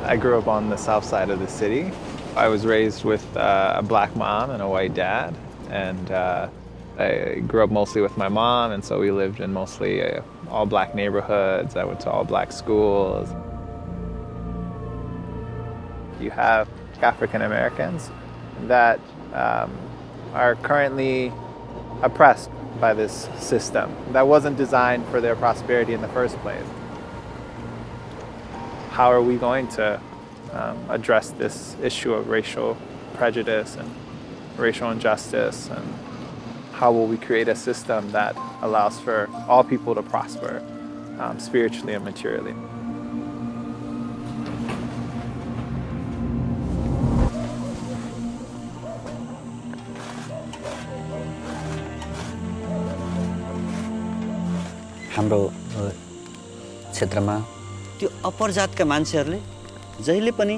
I grew up on the south side of the city. I was raised with a black mom and a white dad, and I grew up mostly with my mom, and so we lived in mostly all black neighborhoods. I went to all black schools. You have African Americans that are currently oppressed by this system that wasn't designed for their prosperity in the first place. How are we going to address this issue of racial prejudice and racial injustice, and how will we create a system that allows for all people to prosper spiritually and materially? हाम्रो क्षेत्रमा त्यो अपर जातका मान्छेहरूले जहिले पनि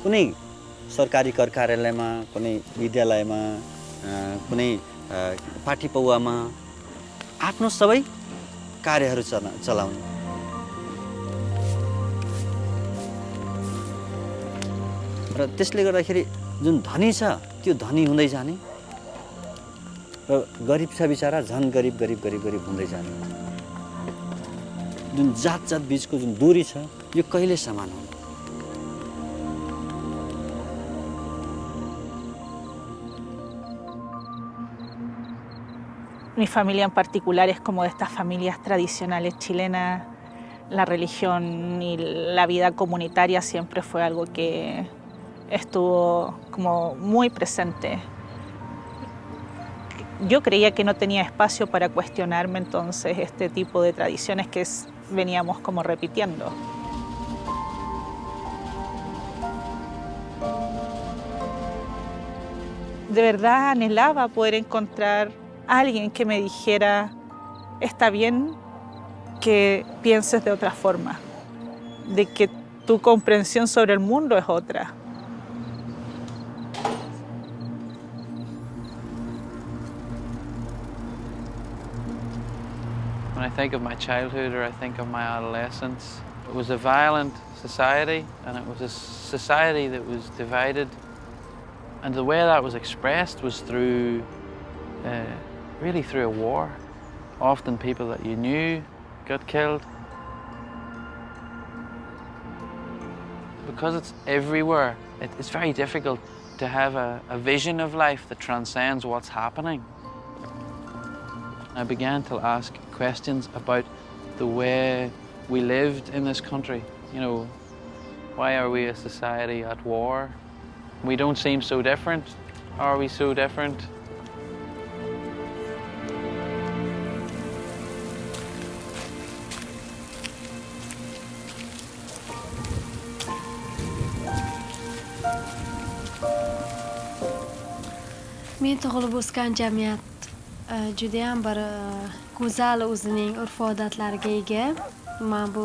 कुनै सरकारी कर कार्यालयमा, कुनै विद्यालयमा, कुनै पार्टी पौवामा आफ्नो सबै कार्यहरू चलाउने। र त्यसले गर्दाखेरि जुन धनी छ त्यो धनी हुँदै जाने र गरिब छ बिचारा झन् गरिब गरिब गरिब गरिब हुँदै जाने। जुन जात जात बीचको जुन दूरी छ यो कहिले समान हुँदैन। Mi familia en particular es como de estas familias tradicionales chilenas. La religión y la vida comunitaria siempre fue algo que estuvo como muy presente. Yo creía que no tenía espacio para cuestionarme entonces este tipo de tradiciones que veníamos como repitiendo. De verdad anhelaba poder encontrar a alguien que me dijera, está bien que pienses de otra forma, de que tu comprensión sobre el mundo es otra. When I think of my childhood or I think of my adolescence, it was a violent society, and it was a society that was divided, and the way that was expressed was through really through a war. Often people that you knew got killed. Because it's everywhere, it's very difficult to have a vision of life that transcends what's happening. I began to ask questions about the way we lived in this country. You know, why are we a society at war? We don't seem so different. Are we so different? Men tug'ilib o'sgan jamiyat judayam bir go'zal o'zining urf-odatlariga ega. Men bu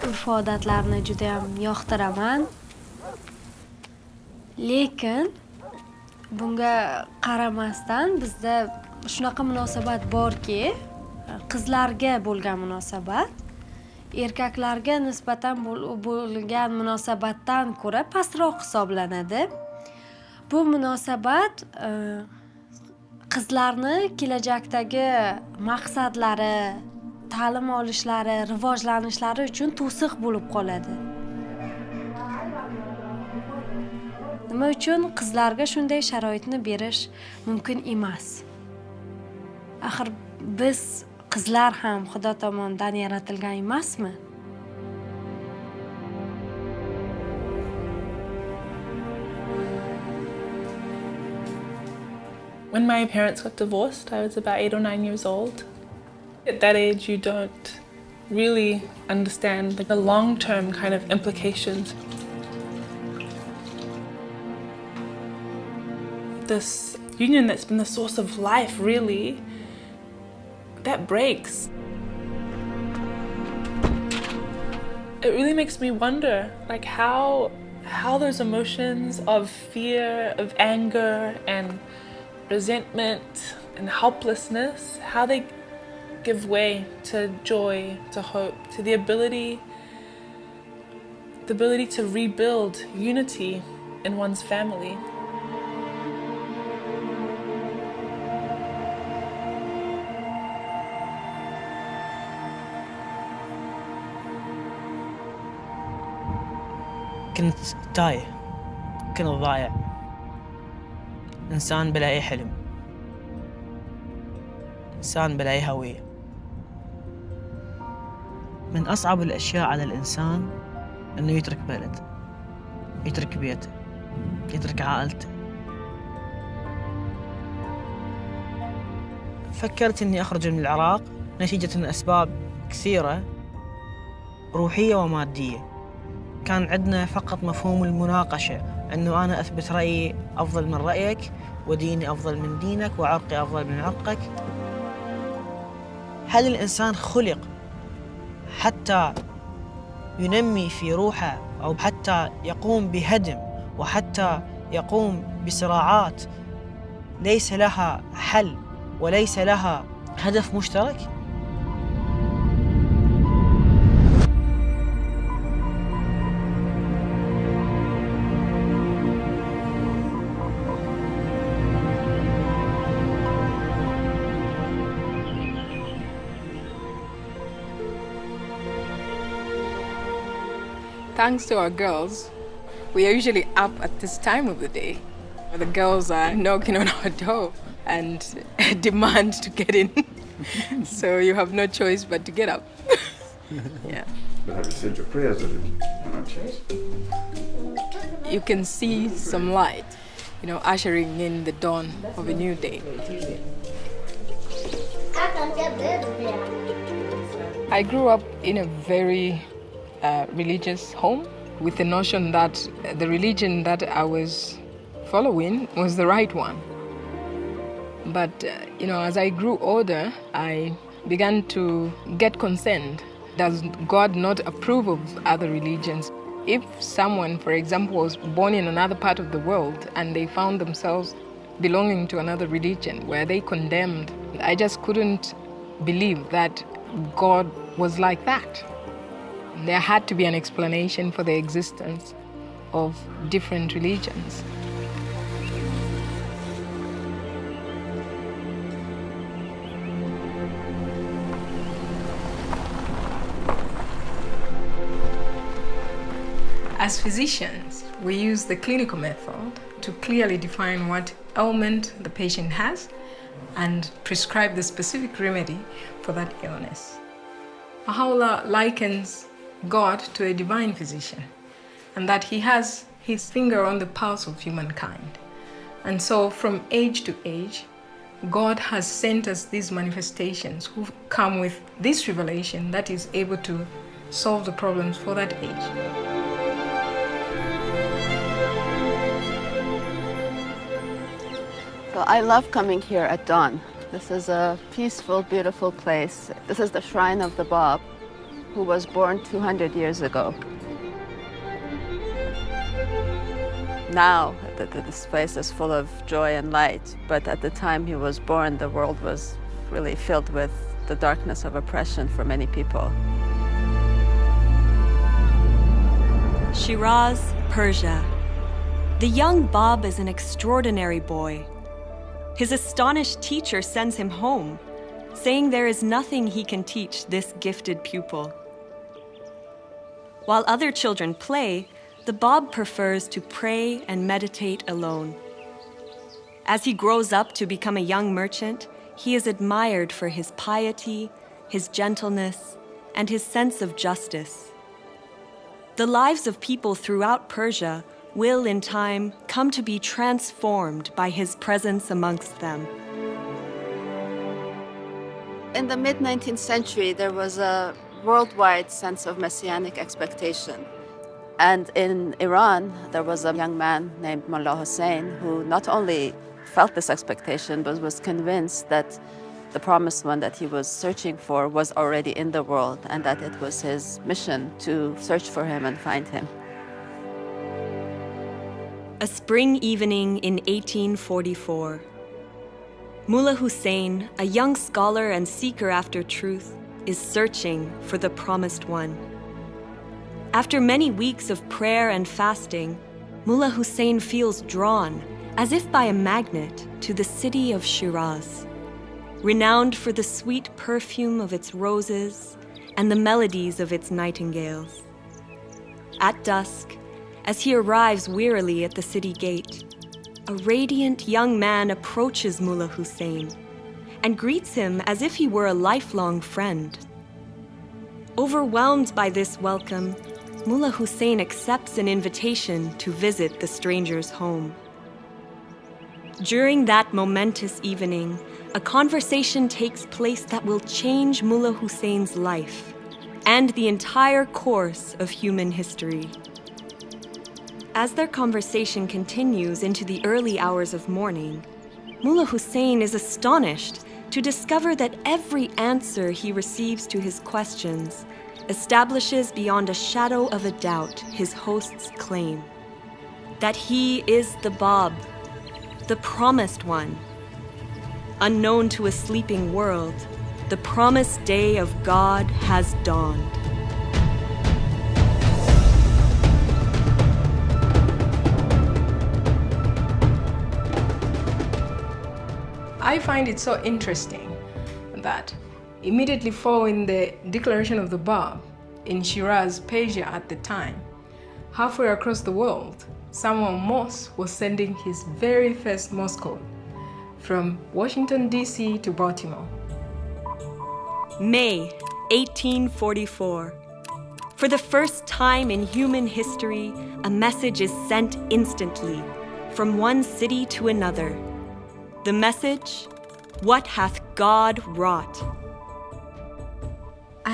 urf-odatlarni judayam yoqtiraman. Lekin bunga qaramasdan bizda shunaqa munosabat borki, qizlarga bo'lgan munosabat erkaklarga nisbatan bo'lgan munosabatdan ko'ra pastroq hisoblanadi. Bu munosabat qizlarni kelajakdagi maqsadlari, ta'lim olishlari, rivojlanishlari uchun to'siq bo'lib qoladi. Nima uchun qizlarga shunday sharoitni berish mumkin emas? Axir biz qizlar ham Xudo tomonidan yaratilgan emasmi? When my parents got divorced, I was about 8 or 9 years old. At that age, you don't really understand the long-term kind of implications. This union that's been the source of life, really, that breaks. It really makes me wonder, like, how those emotions of fear, of anger, and resentment and helplessness, how they give way to joy, to hope, to the ability the ability to rebuild unity in one's family. كنت تايه، كنت ضايع، إنسان بلا أي حلم، إنسان بلا أي هوية. من أصعب الأشياء على الإنسان إنه يترك بلد، يترك بيته، يترك عائلته. فكرت إني أخرج من العراق نتيجة أسباب كثيرة روحية ومادية. كان عندنا فقط مفهوم المناقشة، أنه أنا أثبت رأيي أفضل من رأيك، وديني أفضل من دينك، وعرقي أفضل من عرقك. هل الإنسان خلق حتى ينمي في روحه، أو حتى يقوم بهدم، وحتى يقوم بصراعات ليس لها حل وليس لها هدف مشترك؟ Thanks to our girls, we are usually up at this time of the day. The girls are knocking on our door and demand to get in. So you have no choice but to get up. Yeah. But have you said your prayers already? You can see some light, ushering in the dawn of a new day. I grew up in a very religious home with the notion that the religion that I was following was the right one. But, as I grew older, I began to get concerned. Does God not approve of other religions? If someone, for example, was born in another part of the world and they found themselves belonging to another religion, were they condemned? I just couldn't believe that God was like that. There had to be an explanation for the existence of different religions. As physicians, we use the clinical method to clearly define what ailment the patient has and prescribe the specific remedy for that illness. Bahá'u'lláh likens God to a divine physician, and that he has his finger on the pulse of humankind. And so from age to age, God has sent us these manifestations who come with this revelation that is able to solve the problems for that age. So I love coming here at dawn. This is a peaceful, beautiful place. This is the shrine of the Báb, who was born 200 years ago. Now, this place is full of joy and light, but at the time he was born, the world was really filled with the darkness of oppression for many people. Shiraz, Persia. The young Báb is an extraordinary boy. His astonished teacher sends him home, saying there is nothing he can teach this gifted pupil. While other children play, the Báb prefers to pray and meditate alone. As he grows up to become a young merchant, he is admired for his piety, his gentleness, and his sense of justice. The lives of people throughout Persia will, in time, come to be transformed by his presence amongst them. In the mid-19th century, there was a worldwide sense of messianic expectation. And in Iran, there was a young man named Mullah Hussein who not only felt this expectation, but was convinced that the promised one that he was searching for was already in the world, and that it was his mission to search for him and find him. A spring evening in 1844. Mullah Hussein, a young scholar and seeker after truth, is searching for the promised one. After many weeks of prayer and fasting, Mullah Hussein feels drawn, as if by a magnet, to the city of Shiraz, renowned for the sweet perfume of its roses and the melodies of its nightingales. At dusk, as he arrives wearily at the city gate, a radiant young man approaches Mullah Hussein and greets him as if he were a lifelong friend. Overwhelmed by this welcome, Mullah Hussein accepts an invitation to visit the stranger's home. During that momentous evening, a conversation takes place that will change Mullah Hussein's life and the entire course of human history. As their conversation continues into the early hours of morning, Mullah Hussein is astonished to discover that every answer he receives to his questions establishes beyond a shadow of a doubt his host's claim that he is the Báb, the promised one. Unknown to a sleeping world, the promised day of God has dawned. I find it so interesting that immediately following the declaration of the Báb in Shiraz, Persia at the time, halfway across the world, Samuel Morse was sending his very first Morse code from Washington, D.C. to Baltimore. May 1844. For the first time in human history, a message is sent instantly from one city to another. The message, "What hath God wrought?"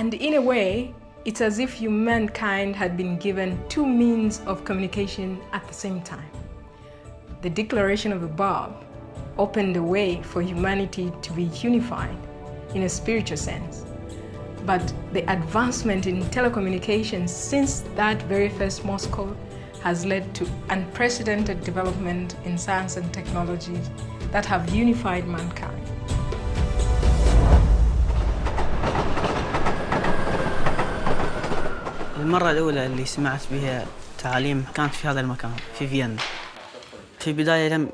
And in a way, it's as if humankind had been given two means of communication at the same time. The declaration of the Báb opened the way for humanity to be unified in a spiritual sense. But the advancement in telecommunications since that very first Morse code has led to unprecedented development in science and technology that have unified mankind. المرة الأولى اللي سمعت بها تعاليم كانت في هذا المكان في فيينا. في البداية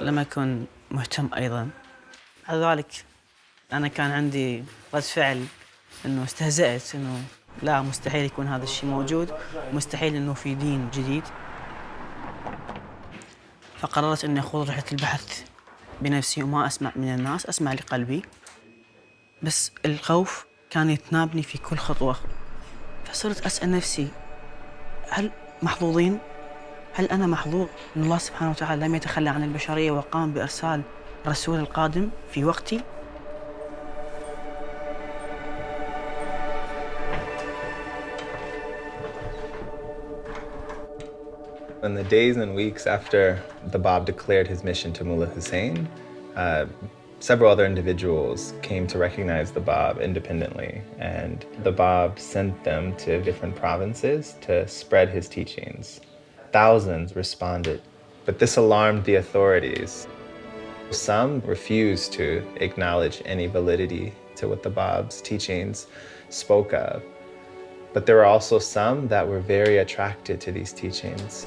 لم أكن مهتم أيضا. على ذلك أنا كان عندي رد فعل إنه استهزأت إنه لا مستحيل يكون هذا الشيء موجود، مستحيل إنه في دين جديد. فقررت إني أخوض رحلة البحث بنفسي وما أسمع من الناس، أسمع لقلبي. بس الخوف كان يتنابني في كل خطوة. فصرت أسأل نفسي هل محظوظين؟ هل أنا محظوظ إن الله سبحانه وتعالى لم يتخلى عن البشرية وقام بإرسال رسول القادم في وقتي؟ In the days and weeks after the Báb declared his mission to Mullah Hussein, several other individuals came to recognize the Báb independently, and the Báb sent them to different provinces to spread his teachings. Thousands responded, but this alarmed the authorities. Some refused to acknowledge any validity to what the Báb's teachings spoke of, but there were also some that were very attracted to these teachings.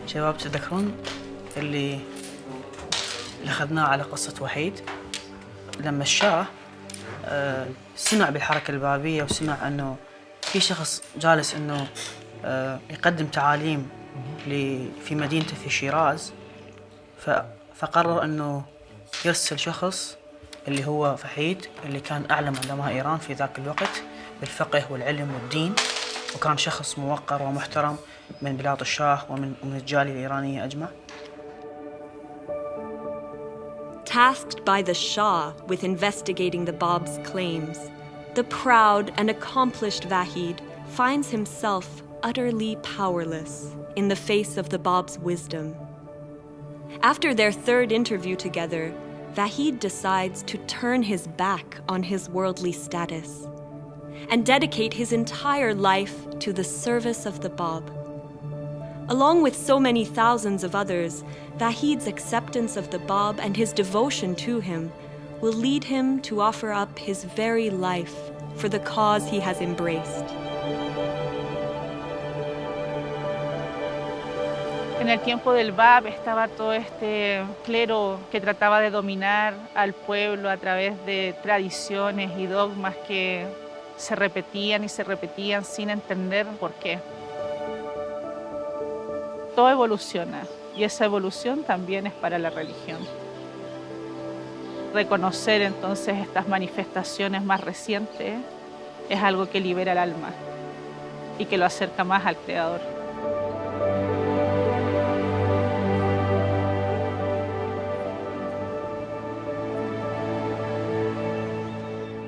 شباب تذكرون اللي أخذناه على قصة وحيد لما الشاه سمع بالحركة البابية وسمع أنه في شخص جالس أنه يقدم تعاليم في مدينته في شيراز، فقرر أنه يرسل شخص اللي هو فحيد اللي كان أعلم علماء إيران في ذاك الوقت بالفقه والعلم والدين، وكان شخص موقر ومحترم من بلاد الشاه ومن الجالية الإيرانية أجمع. Tasked by the Shah with investigating the Báb's claims, the proud and accomplished Vahid finds himself utterly powerless in the face of the Báb's wisdom. After their third interview together, Vahid decides to turn his back on his worldly status and dedicate his entire life to the service of the Báb. Along with so many thousands of others, Vahid's acceptance of the Báb and his devotion to him will lead him to offer up his very life for the cause he has embraced. En el tiempo del Báb estaba todo este clero que trataba de dominar al pueblo a través de tradiciones y dogmas que se repetían y se repetían sin entender por qué. Todo evoluciona y esa evolución también es para la religión. Reconocer entonces estas manifestaciones más recientes es algo que libera el alma y que lo acerca más al Creador.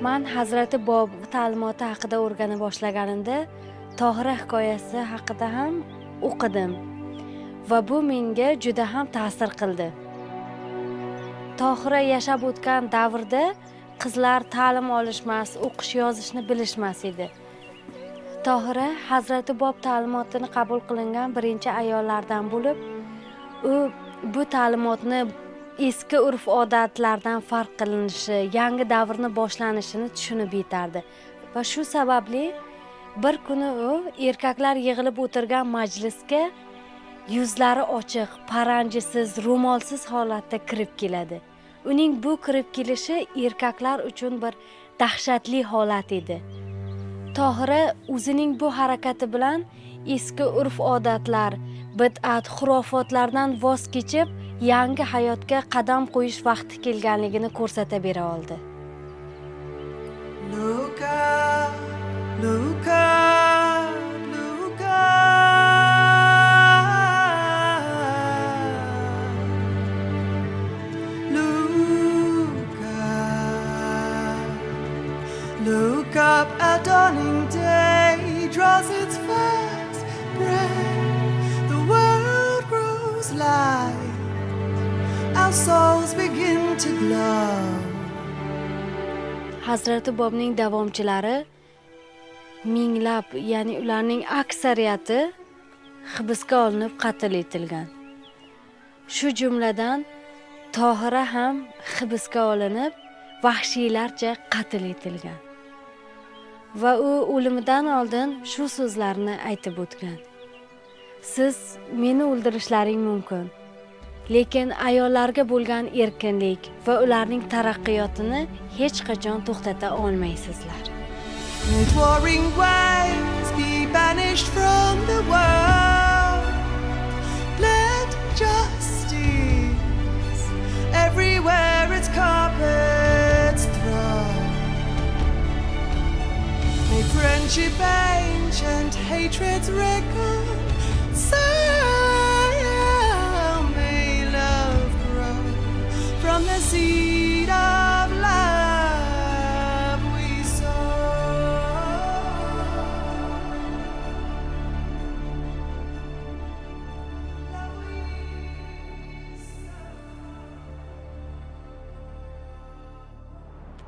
Man Hazrati Bob ta'limoti haqida o'rgana boshlaganimda Tohira hikoyasi haqida ham o'qidim va bu menga juda ham ta'sir qildi. Tohira yashab o'tgan davrda qizlar ta'lim olishmas, o'qish yozishni bilishmas edi. Tohira Hazrati Bob ta'limotini qabul qilingan birinchi ayollardan bo'lib, u bu ta'limotni eski urf-odatlardan farq qilinishi, yangi davrni boshlanishini tushunib yetardi. Va shu sababli bir kuni u erkaklar yig'ilib o'tirgan majlisga yuzlari ochiq, paranjisiz, ro'molsiz holatda kirib keladi. Uning bu kirib kelishi erkaklar uchun bir dahshatli holat edi. Tohira o'zining bu harakati bilan eski urf-odatlar, bid'at, xurofotlardan voz kechib, yangi hayotga qadam qo'yish vaqti kelganligini ko'rsata bera oldi. Look up, look up, look up. Look up, look up, a dawning day draws its first breath. The world grows light. Our souls begin to glow. Hazrati Bobning davomchilari minglab, ya'ni ularning aksariyati hibsga olinib qatl etilgan. Shu jumladan Tohira ham hibsga olinib, vahshiylarcha qatl etilgan. Va u o'limidan oldin shu so'zlarni aytib o'tgan. Siz meni o'ldirishlaring mumkin. Lekin ayollarga bo'lgan erkinlik va ularning taraqqiyotini hech qachon to'xtata olmaysizlar. Let warring waves be banished from the world. Let justice everywhere its carpets throw. Make friendship ancient, hatred's reconcile. From the seed of love we sow.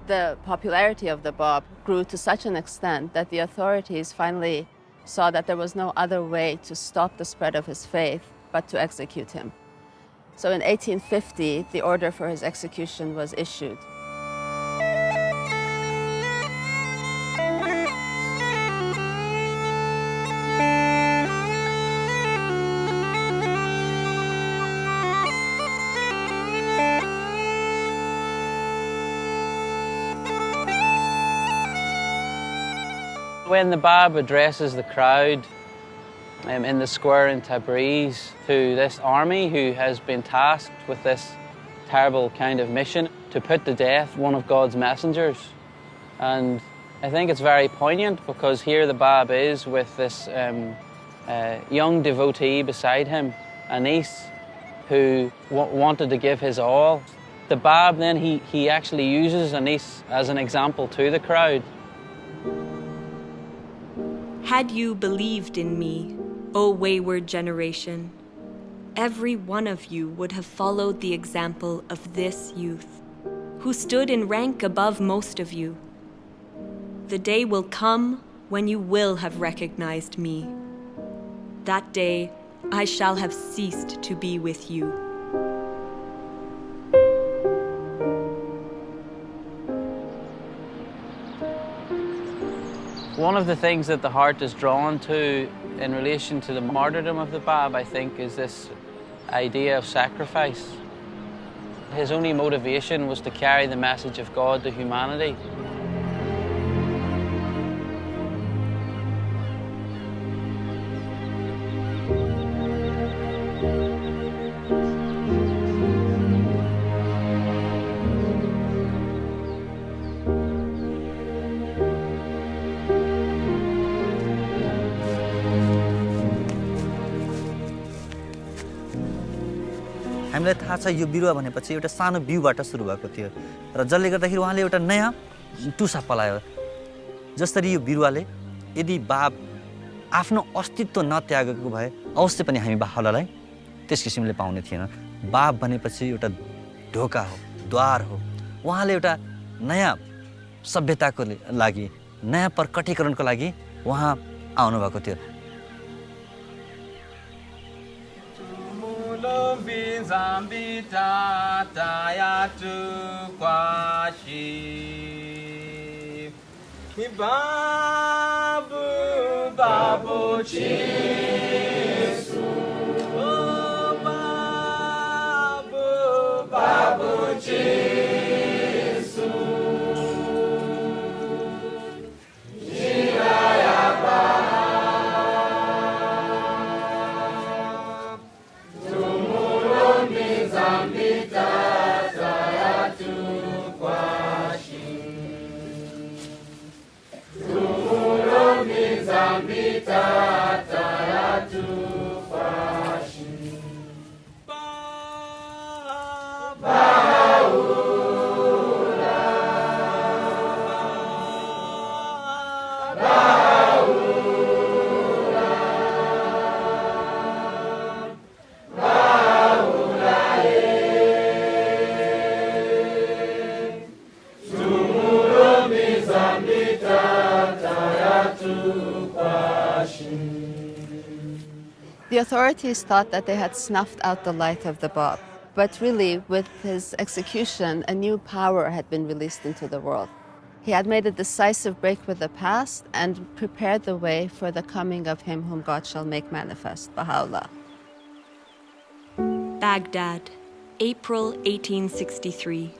The popularity of the Bab grew to such an extent that the authorities finally saw that there was no other way to stop the spread of his faith but to execute him. So in 1850, the order for his execution was issued. When the Bab addresses the crowd in the square in Tabriz to this army who has been tasked with this terrible kind of mission to put to death one of God's messengers. And I think it's very poignant because here the Bab is with this young devotee beside him, Anis, who wanted to give his all. The Bab then, he actually uses Anis as an example to the crowd. Had you believed in me, O wayward generation, every one of you would have followed the example of this youth, who stood in rank above most of you. The day will come when you will have recognized me. That day, I shall have ceased to be with you. One of the things that the heart is drawn to in relation to the martyrdom of the Báb, I think, is this idea of sacrifice. His only motivation was to carry the message of God to humanity. हामीलाई थाहा छ यो बिरुवा भनेपछि एउटा सानो बिउबाट सुरु भएको थियो र जसले गर्दाखेरि उहाँले एउटा नयाँ टुसा पलायो जसरी यो बिरुवाले यदि बाब आफ्नो अस्तित्व नत्यागेको भए अवश्य पनि हामी बाहुलालाई त्यस किसिमले पाउने थिएन बाब भनेपछि एउटा ढोका हो द्वार हो उहाँले एउटा नयाँ सभ्यताको लागि नयाँ प्रकटीकरणको लागि उहाँ आउनु भएको थियो Zambita tayatu kwashi babu babu chisu babu babu chisu The authorities thought that they had snuffed out the light of the Báb, but really, with his execution, a new power had been released into the world. He had made a decisive break with the past and prepared the way for the coming of him whom God shall make manifest, Baha'u'lláh. Baghdad, April 1863.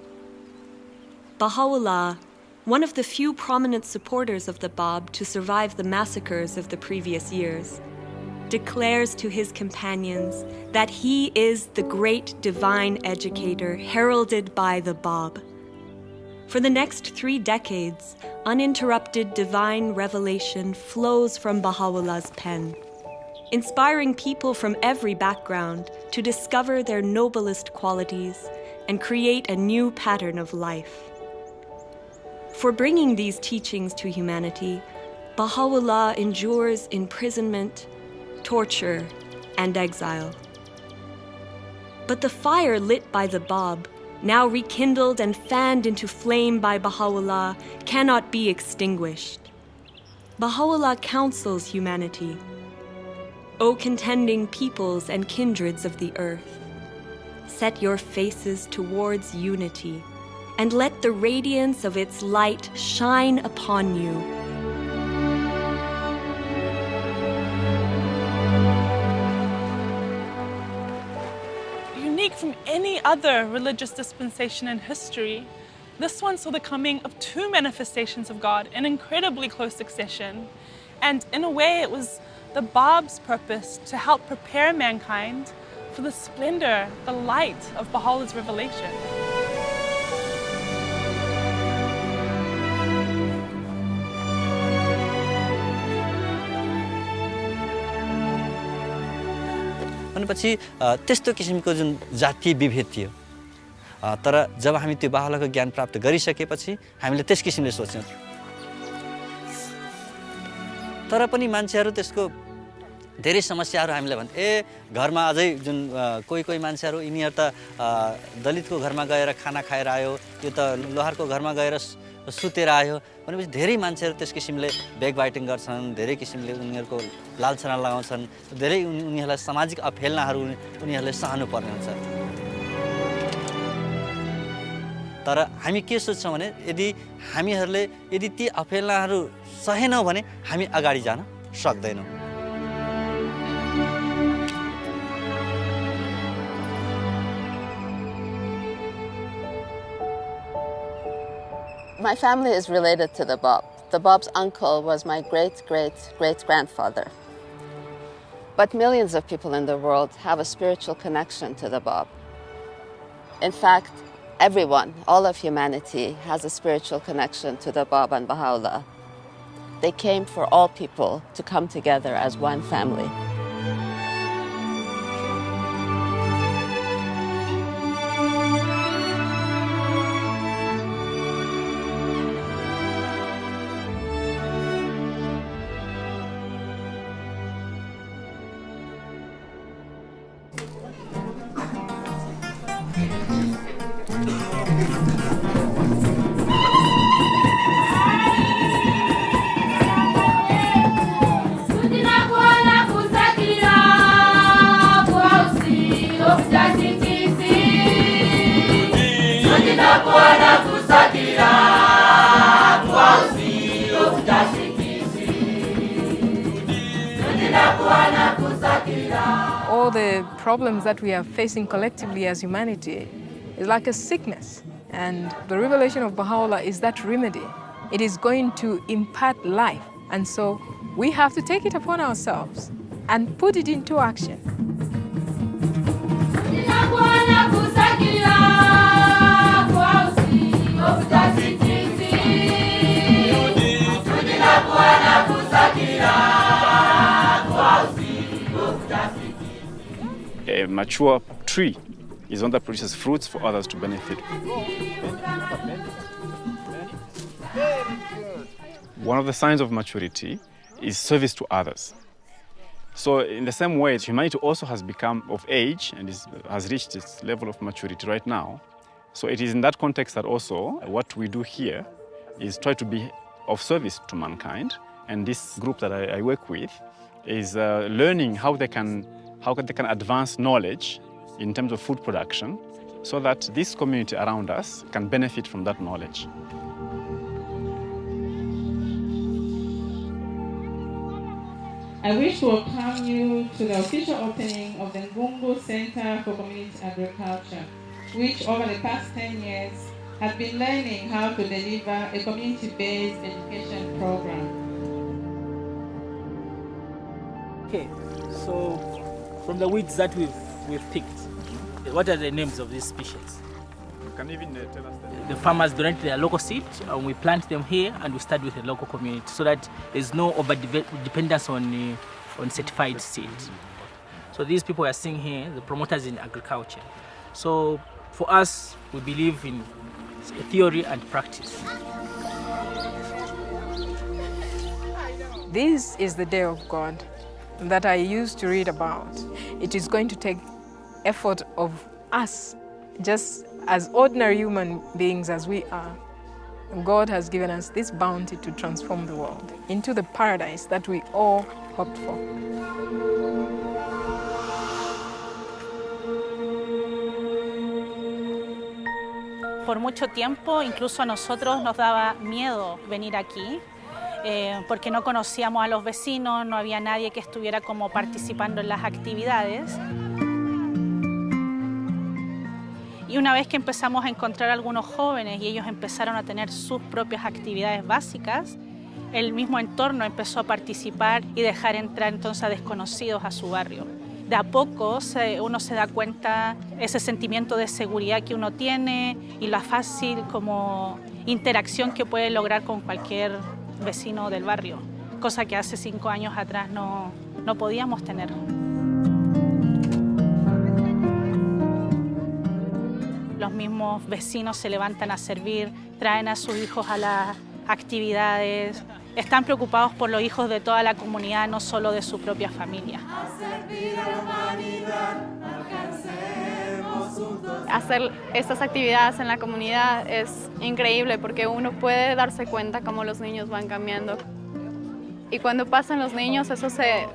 Baha'u'lláh, one of the few prominent supporters of the Báb to survive the massacres of the previous years, declares to his companions that he is the great divine educator heralded by the Báb. For the next 3 decades, uninterrupted divine revelation flows from Baha'u'llah's pen, inspiring people from every background to discover their noblest qualities and create a new pattern of life. For bringing these teachings to humanity, Baha'u'lláh endures imprisonment, torture, and exile. But the fire lit by the Báb, now rekindled and fanned into flame by Baha'u'lláh, cannot be extinguished. Baha'u'lláh counsels humanity. O contending peoples and kindreds of the earth, set your faces towards unity, and let the radiance of its light shine upon you. Unique from any other religious dispensation in history, this one saw the coming of 2 manifestations of God in incredibly close succession. And in a way, it was the Báb's purpose to help prepare mankind for the splendor, the light of Baha'u'llah's revelation. भनेपछि त्यस्तो किसिमको जुन जातीय विभेद थियो तर जब हामी त्यो बाहुलाको ज्ञान प्राप्त गरिसकेपछि हामीले त्यस किसिमले सोच्यौं तर पनि मान्छेहरू त्यसको धेरै समस्याहरू हामीलाई भन्छ घरमा अझै जुन कोही मान्छेहरू यिनीहरू त दलितको घरमा गएर खाना खाएर आयो यो त लोहारको घरमा गएर सुतेर आयो भनेपछि धेरै मान्छेहरू त्यस किसिमले ब्याक बाइटिङ गर्छन् धेरै किसिमले उनीहरूको लालछना लगाउँछन् धेरै उनीहरूलाई सामाजिक अफेलनाहरू उनीहरूले सहनु पर्ने हुन्छ तर हामी के सोच्छौँ भने यदि हामीहरूले यदि ती अपेलाहरू सहेनौँ भने हामी अगाडि जान सक्दैनौँ। My family is related to the Báb. The Báb's uncle was my great-great-great-grandfather. But millions of people in the world have a spiritual connection to the Báb. In fact, everyone, all of humanity, has a spiritual connection to the Báb and Bahá'u'lláh. They came for all people to come together as one family. All the problems that we are facing collectively as humanity is like a sickness. And the revelation of Baha'u'lláh is that remedy. It is going to impart life. And so we have to take it upon ourselves and put it into action. A mature tree is one that produces fruits for others to benefit. One of the signs of maturity is service to others. So in the same way, humanity also has become of age and has reached its level of maturity right now. So it is in that context that also what we do here is try to be of service to mankind. And this group that I work with is learning how they can advance knowledge in terms of food production so that this community around us can benefit from that knowledge. I wish to welcome you to the official opening of the Ngungu Center for Community Agriculture, which over the past 10 years has been learning how to deliver a community-based education program. Okay, so from the weeds that we've picked, what are the names of these species? You can even tell us The farmers donate their local seed and we plant them here and we start with the local community so that there's no over-dependence on certified seed. So these people are seeing here, the promoters in agriculture. So for us, we believe in theory and practice. This is the day of God that I used to read about. It is going to take effort of us, just as ordinary human beings as we are. God has given us this bounty to transform the world into the paradise that we all hoped for. Por mucho tiempo, incluso a nosotros nos daba miedo venir aquí, porque no conocíamos a los vecinos, no había nadie que estuviera como participando en las actividades. Y una vez que empezamos a encontrar a algunos jóvenes y ellos empezaron a tener sus propias actividades básicas, el mismo entorno empezó a participar y dejar entrar entonces a desconocidos a su barrio. De a poco uno se da cuenta ese sentimiento de seguridad que uno tiene y la fácil como interacción que puede lograr con cualquier vecino del barrio, cosa que hace 5 años atrás no podíamos tener. Los mismos vecinos se levantan a servir, traen a sus hijos a las actividades, están preocupados por los hijos de toda la comunidad, no solo de su propia familia. Hacer estas actividades en la comunidad es increíble porque uno puede darse cuenta cómo los niños van cambiando. Y cuando pasan los niños, eso se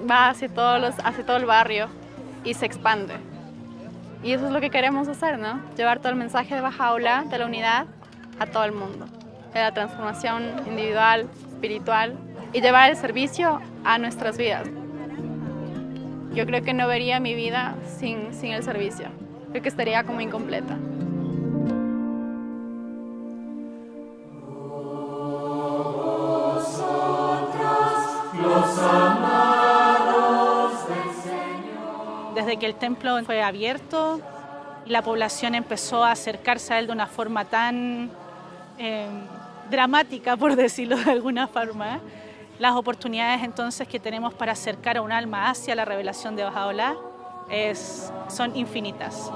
va hacia todo el barrio y se expande. Y eso es lo que queremos hacer, ¿no? Llevar todo el mensaje de Bahá'u'lláh, de la unidad, a todo el mundo. De la transformación individual, espiritual, y llevar el servicio a nuestras vidas. Yo creo que no vería mi vida sin el servicio. Creo que estaría como incompleta. Desde que el templo fue abierto y la población empezó a acercarse a él de una forma tan dramática, por decirlo de alguna forma, las oportunidades entonces que tenemos para acercar a un alma hacia la revelación de Bahá'u'lláh son infinitas.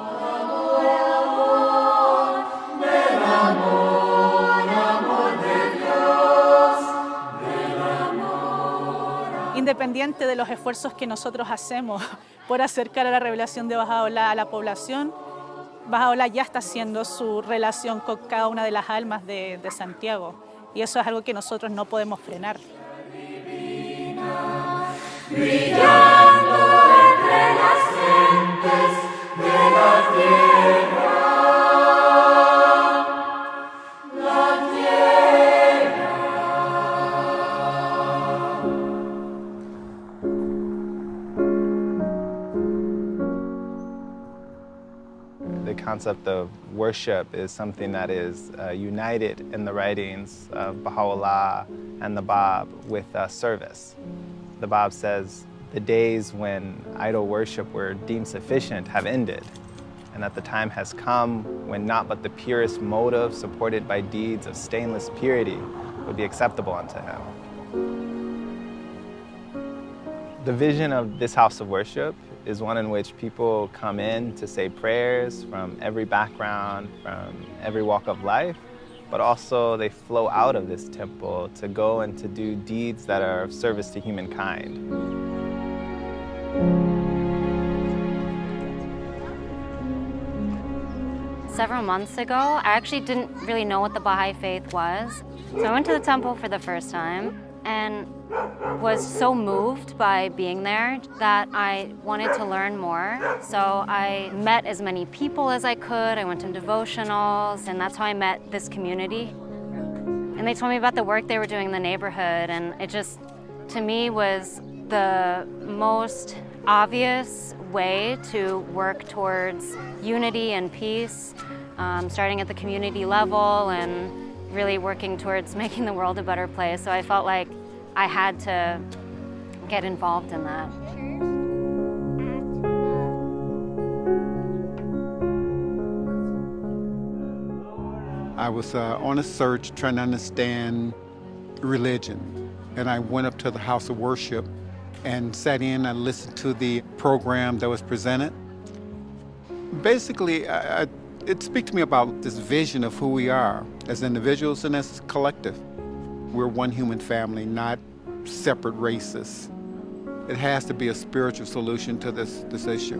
Independiente de los esfuerzos que nosotros hacemos por acercar a la revelación de Bahá'u'lláh a la población, Bahá'u'lláh ya está haciendo su relación con cada una de las almas de Santiago. Y eso es algo que nosotros no podemos frenar. Brillando entre las gentes de la tierra, la tierra. The concept of worship is something that is united in the writings of Baha'u'lláh and the Báb with service. The Báb says the days when idol worship were deemed sufficient have ended, and that the time has come when not but the purest motive supported by deeds of stainless purity would be acceptable unto him. The vision of this house of worship is one in which people come in to say prayers from every background, from every walk of life, but also they flow out of this temple to go and to do deeds that are of service to humankind. Several months ago, I actually didn't really know what the Baha'i faith was. So I went to the temple for the first time and was so moved by being there that I wanted to learn more. So I met as many people as I could. I went to devotionals, and that's how I met this community. And they told me about the work they were doing in the neighborhood, and it just, to me, was the most obvious way to work towards unity and peace, starting at the community level and really working towards making the world a better place. So I felt like I had to get involved in that. I was on a search trying to understand religion, and I went up to the house of worship and sat in and listened to the program that was presented. Basically, it speaks to me about this vision of who we are as individuals and as a collective. We're one human family, not separate races. It has to be a spiritual solution to this issue.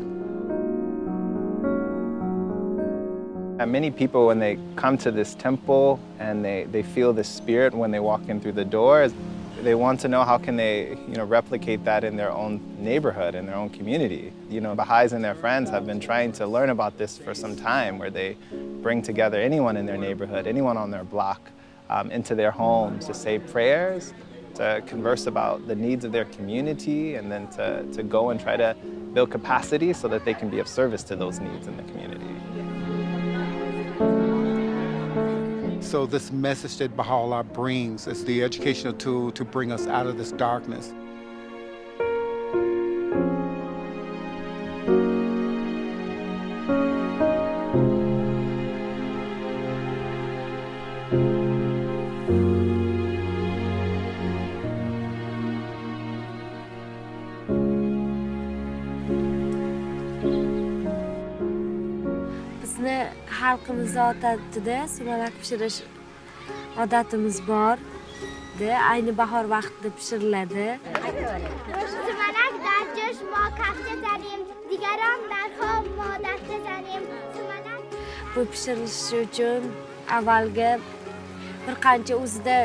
And many people, when they come to this temple and they feel the spirit when they walk in through the doors, they want to know how can they replicate that in their own neighborhood, in their own community. Baha'is and their friends have been trying to learn about this for some time, where they bring together anyone in their neighborhood, anyone on their block, into their homes to say prayers, to converse about the needs of their community, and then to go and try to build capacity so that they can be of service to those needs in the community. So this message that Baha'u'lláh brings is the educational tool to bring us out of this darkness. Bizni xalqimiz odatida sumalak pishirish odatimiz bor. Ayni bahor vaqtida pishiriladi. Sumalak dar jo'sh ma kafta zarim, digaron dar xob ma dasta zarim. Bu pishirilishi uchun avvalgi bir qancha o'zida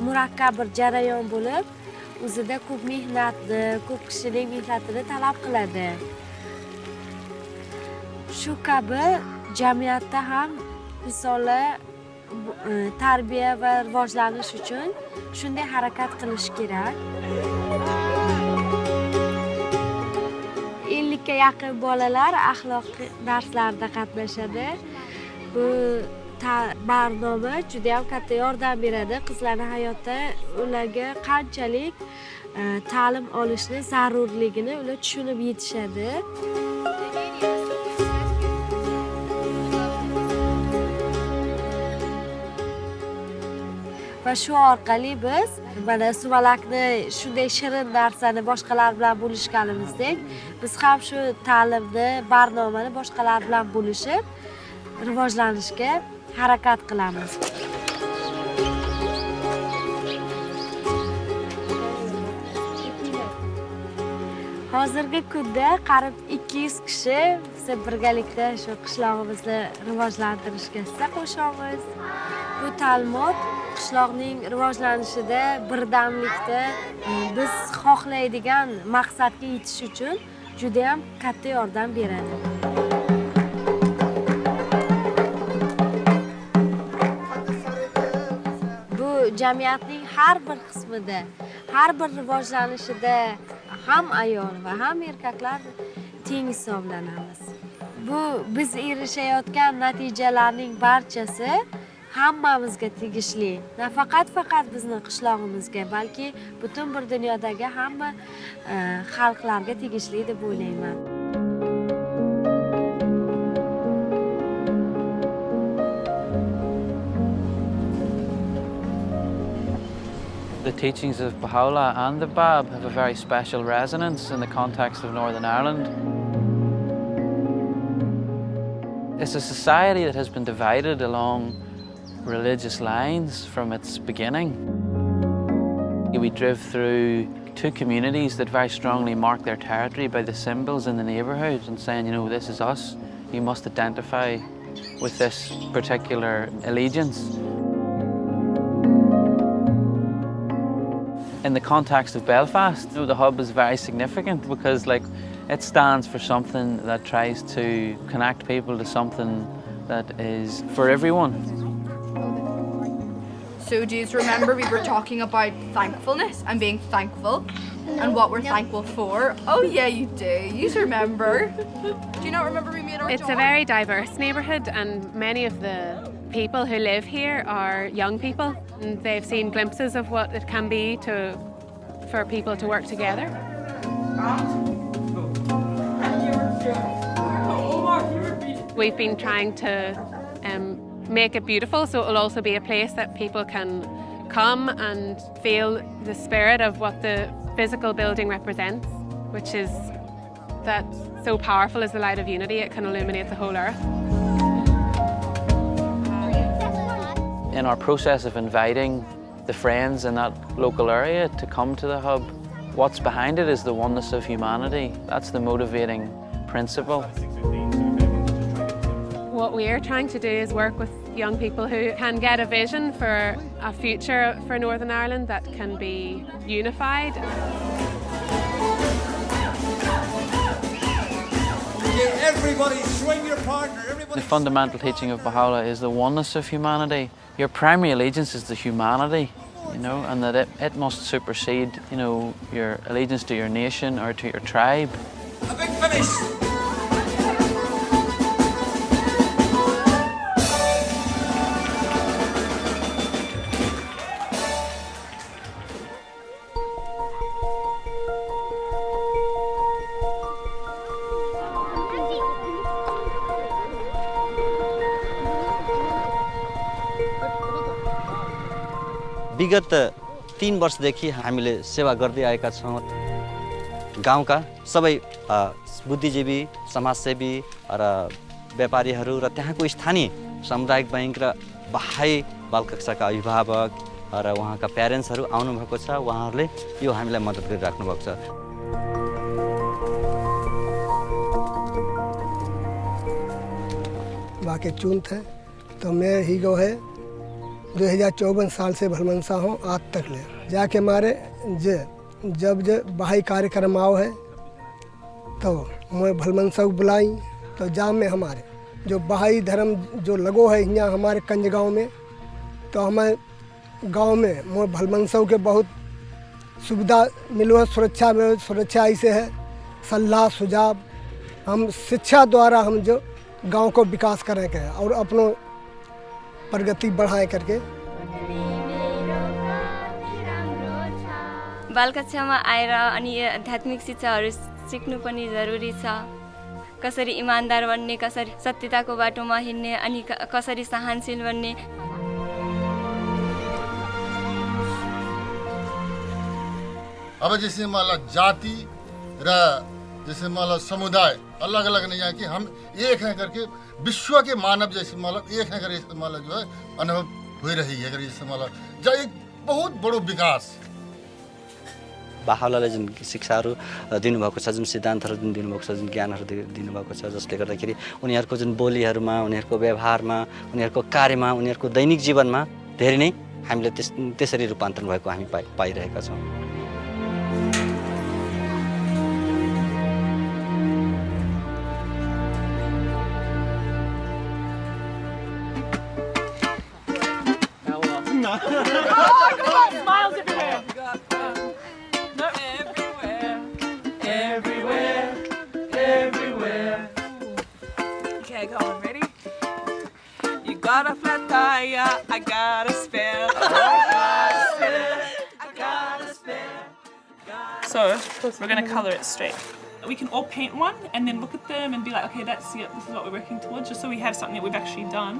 murakkab bir jarayon bo'lib, o'zida ko'p mehnatni, ko'p kishining mehnatini talab qiladi. shu kabi jamiyatda ham misoli tarbiya va rivojlanish uchun shunday harakat qilish kerak. 50 ga yaqin bolalar axloqiy darslarda qatnashadi. Bu barnoma juda ham katta yordam beradi qizlarning hayotda ularga qanchalik ta'lim olishni zarurligini ular tushunib yetishadi. Va shu orqali biz mana sumalakni shunday shirin narsani boshqalar bilan bo'lishganimizdek, biz ham shu ta'limni, barnomani boshqalar bilan bo'lishib, rivojlanishga harakat qilamiz. Hozirgi kunda qarib 200 kishi biz birgalikda shu qishlog'imizni rivojlantirishga hissa qo'shamiz. Bu ta'limot qishloqning rivojlanishida, birdamlikda biz xohlaydigan maqsadga yetish uchun juda ham katta yordam beradi. Bu jamiyatning har bir qismida, har bir rivojlanishida ham ayol va ham erkaklar teng hisoblanamiz. Bu biz erishayotgan natijalarning barchasi hammamizga tegishli. Nafaqat bizni qishlog'imizga, balki butun bir dunyodagi hamma xalqlarga tegishli deb o'ylayman. The teachings of Bahá'u'lláh and the Báb have a very special resonance in the context of Northern Ireland. It's a society that has been divided along religious lines from its beginning. We drove through two communities that very strongly mark their territory by the symbols in the neighbourhood and saying, you know, this is us, you must identify with this particular allegiance. In the context of Belfast, you know, the hub is very significant because it stands for something that tries to connect people to something that is for everyone. So do you remember we were talking about thankfulness and being thankful and what we're thankful for? Oh yeah, you do. You remember. Do you not remember we made our It's a very diverse neighbourhood and many of the people who live here are young people and they've seen glimpses of what it can be for people to work together. We've been trying to make it beautiful so it will also be a place that people can come and feel the spirit of what the physical building represents, which is that so powerful is the light of unity, it can illuminate the whole earth. In our process of inviting the friends in that local area to come to the hub, what's behind it is the oneness of humanity. That's the motivating principle. What we're trying to do is work with young people who can get a vision for a future for Northern Ireland that can be unified. Everybody swing your partner. The fundamental teaching of Bahá'u'lláh is the oneness of humanity. Your primary allegiance is to humanity, you know, and that it must supersede, you know, your allegiance to your nation or to your tribe. A big finish. विगत 3 वर्षदेखि हामीले सेवा गर्दै आएका छौँ। गाउँका सबै बुद्धिजीवी, समाजसेवी र व्यापारीहरू र त्यहाँको स्थानीय सामुदायिक बैंक र बाहाई बालकक्षाका अभिभावक र उहाँका प्यारेन्ट्सहरू आउनु भएको छ। उहाँहरूले यो हामीलाई मद्दत गरिराख्नु भएको छ। वाकई चून थे तो मैं ही गो है 2054 साल से भलमनसा हूँ आज तक ले जाके मारे जब बहाई कार्यक्रम आओ है तो मैं भलमनसा को बुलाई तो जाम में हमारे जो बहाई धर्म जो लगो है यहाँ हमारे कंज गांव में, तो हमें गांव में मोर भलमनसों के बहुत सुविधा मिलो है, सुरक्षा ऐसे है, सलाह सुझाव हम शिक्षा द्वारा हम जो गांव को विकास करें और अपनों प्रगति बढ़ाएं करके। बाल कक्षामा आएर अनि आध्यात्मिक शिक्षाहरू सिक्नु पनि जरुरी छ। कसरी इमानदार बन्ने, कसरी सत्यताको बाटोमा हिँड्ने, अनि कसरी सहनशील बन्ने। अब जैसे मतलब जाति र जैसे मतलब समुदाय अलग अलग नहीं है कि हम एक हैं करके विश्व के मानव जैसे मतलब एक हैं करके मतलब जो है अनुभव हो रही है जैसे मतलब जो एक बहुत बड़ो विकास। बाहाउल्लाहले जुन शिक्षाहरू दिनुभएको छ, जुन सिद्धान्तहरू जुन दिनुभएको छ, जुन ज्ञानहरू दिनुभएको छ, जसले गर्दाखेरि उनीहरूको जुन बोलीहरूमा, उनीहरूको व्यवहारमा, उनीहरूको कार्यमा, उनीहरूको दैनिक जीवनमा धेरै नै हामीले त्यसरी रूपान्तरण भएको हामी पाइरहेका छौँ। Smiles everywhere. Everywhere. Okay, go on, ready? You got a flat tire, I got a spare. So, we're going to colour it straight. We can all paint one and then look at them and be like, okay, this is what we're working towards, just so we have something that we've actually done,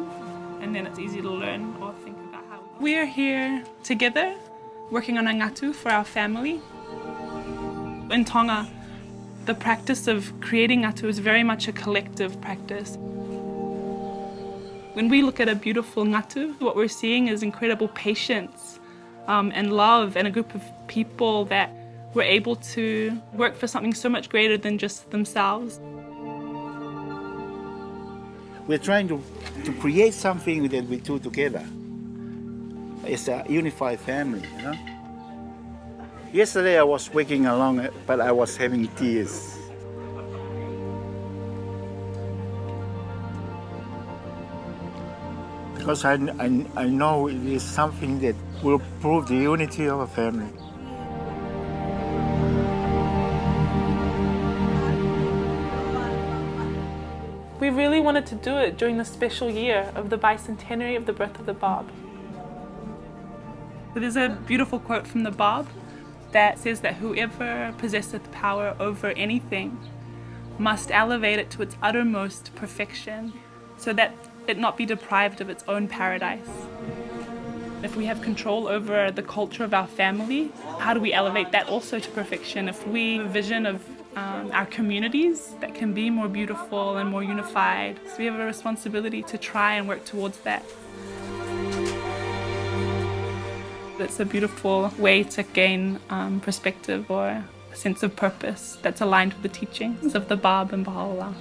and then it's easy to learn or think about how we are here together, working on a ngatu for our family. In Tonga, the practice of creating ngatu is very much a collective practice. When we look at a beautiful ngatu, what we're seeing is incredible patience and love, and a group of people that were able to work for something so much greater than just themselves. We're trying to create something that we do together. It's a unified family, you know? Yesterday I was waking along, but I was having tears. Because I know it is something that will prove the unity of a family. We really wanted to do it during the special year of the bicentenary of the birth of the Báb. There's a beautiful quote from the Báb that says that whoever possesseth power over anything must elevate it to its uttermost perfection so that it not be deprived of its own paradise. If we have control over the culture of our family, how do we elevate that also to perfection? If we have a vision of our communities that can be more beautiful and more unified, so we have a responsibility to try and work towards that. It's a beautiful way to gain perspective or a sense of purpose that's aligned with the teachings of the Báb and Bahá'u'lláh.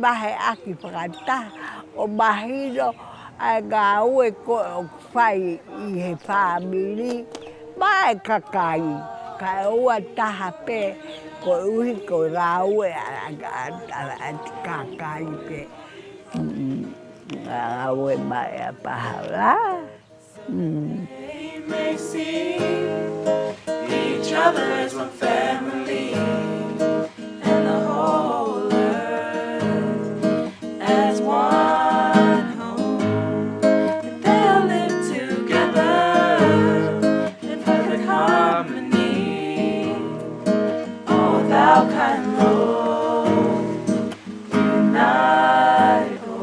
Bahay aki pagata o bahiro agawe ko fai I family bahay kakai kaua tahape ko uhi ko rawe at kakai pe awe bahay pahala. They may see each other as one family and the whole earth as one home. They'll live together in perfect harmony. Oh, thou kind Lord, unite all.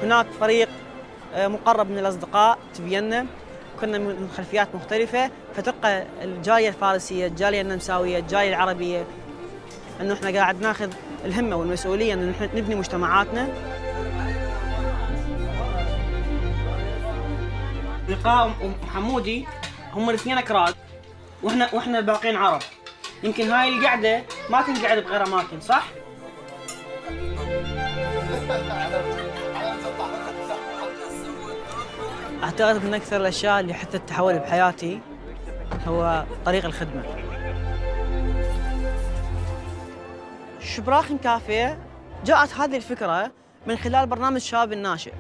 هناك فريق مقرب من الأصدقاء في فيينا، كنا من خلفيات مختلفة، فتلقى الجالية الفارسية، الجالية النمساوية، الجالية العربية، إنه إحنا قاعد ناخذ الهمة والمسؤولية أن نحن نبني مجتمعاتنا. لقاء وحمودي هم الاثنين أكراد وإحنا الباقيين عرب. يمكن هاي القعدة ما تنقعد بغير أماكن، صح؟ أعتقد من أكثر الأشياء اللي حدثت تحول بحياتي هو طريق الخدمة. شبراخن كافيه جاءت هذه الفكرة من خلال برنامج شباب الناشئ،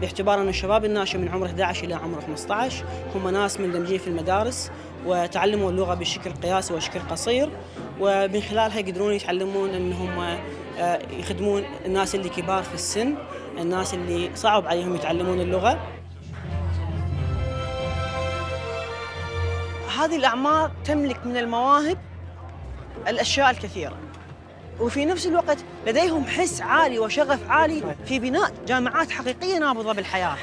باعتبار أن الشباب الناشئ من عمر 11 إلى عمر 15 هم ناس مندمجين في المدارس وتعلموا اللغة بشكل قياسي وشكل قصير، ومن خلالها يقدرون يتعلمون أنهم يخدمون الناس اللي كبار في السن، الناس اللي صعب عليهم يتعلمون اللغة. هذه الأعمار تملك من المواهب الأشياء الكثيرة، وفي نفس الوقت لديهم حس عالي وشغف عالي في بناء جامعات حقيقية نابضة بالحياة.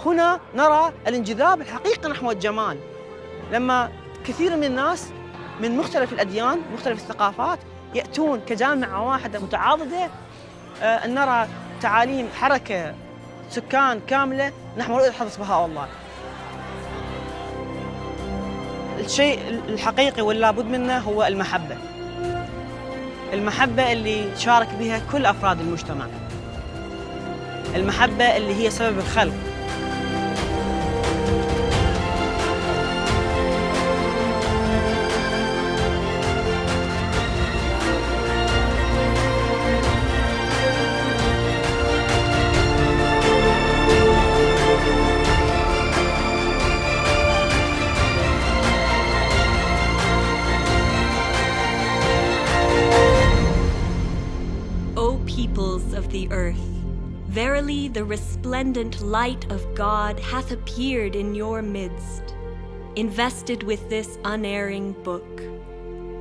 هنا نرى الانجذاب الحقيقي نحو الجمال، لما كثير من الناس من مختلف الأديان مختلف الثقافات يأتون كجامعة واحدة متعاضدة، أن نرى تعاليم حركة سكان كاملة نحو رؤية حضرة بهاء الله. الشيء الحقيقي واللا بد منه هو المحبة، المحبة اللي تشارك بها كل أفراد المجتمع، المحبة اللي هي سبب الخلق. Peoples of the earth, verily the resplendent light of God hath appeared in your midst, invested with this unerring book,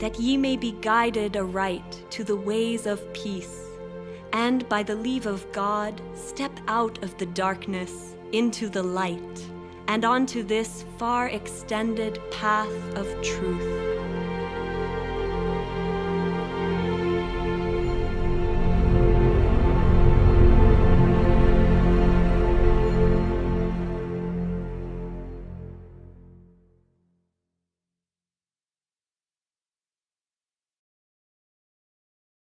that ye may be guided aright to the ways of peace, and by the leave of God step out of the darkness into the light, and onto this far extended path of truth.